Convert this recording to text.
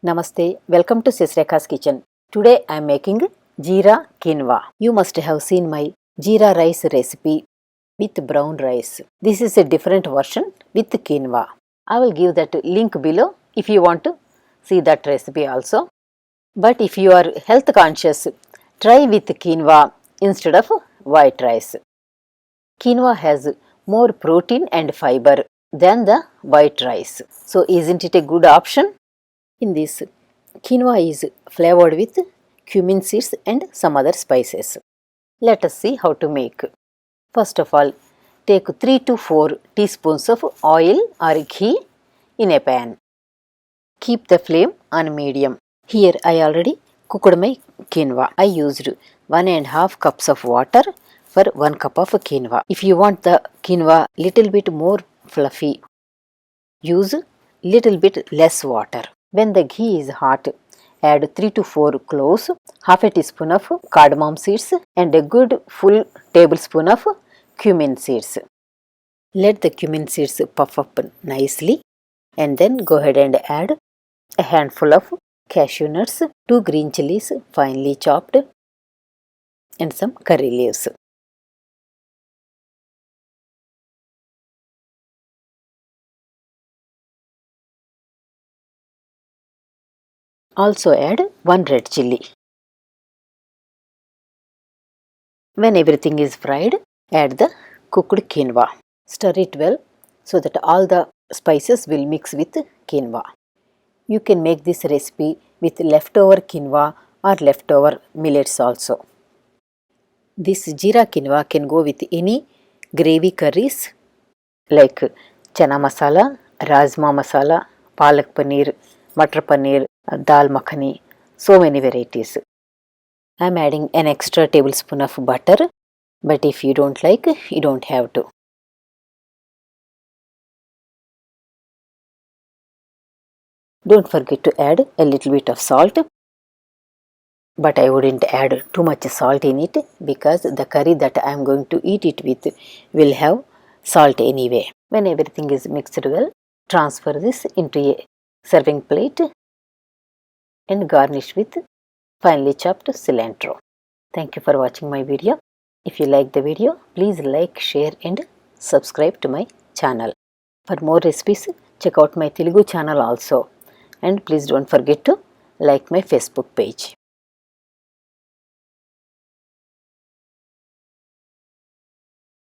Namaste, welcome to Sisreka's kitchen. Today I am making Jeera Quinoa. You must have seen my Jeera rice recipe with brown rice. This is a different version with quinoa. I will give that link below if you want to see that recipe also. But if you are health conscious, try with quinoa instead of white rice. Quinoa has more protein and fiber than the white rice. So isn't it a good option? In this, quinoa is flavored with cumin seeds and some other spices. Let us see how to make. First of all, take 3 to 4 teaspoons of oil or ghee in a pan. Keep the flame on medium. Here I already cooked my quinoa. I used 1.5 cups of water for 1 cup of quinoa. If you want the quinoa little bit more fluffy, use little bit less water. When the ghee is hot, add 3 to 4 cloves, half a teaspoon of cardamom seeds and a good full tablespoon of cumin seeds. Let the cumin seeds puff up nicely and then go ahead and add a handful of cashew nuts, 2 green chilies finely chopped and some curry leaves. Also add 1 red chilli. When everything is fried, add the cooked quinoa. Stir it well so that all the spices will mix with quinoa. You can make this recipe with leftover quinoa or leftover millets also. This jeera quinoa can go with any gravy curries like chana masala, rajma masala, palak paneer, matar paneer, dal makhani, so many varieties. I am adding an extra tablespoon of butter, but if you don't like, you don't have to. Don't forget to add a little bit of salt, but I wouldn't add too much salt in it because the curry that I am going to eat it with will have salt anyway. When everything is mixed well, transfer this into a serving plate and garnish with finely chopped cilantro. Thank you for watching my video. If you like the video, please like, share and subscribe to my channel. For more recipes, check out my Telugu channel also. And please don't forget to like my Facebook page.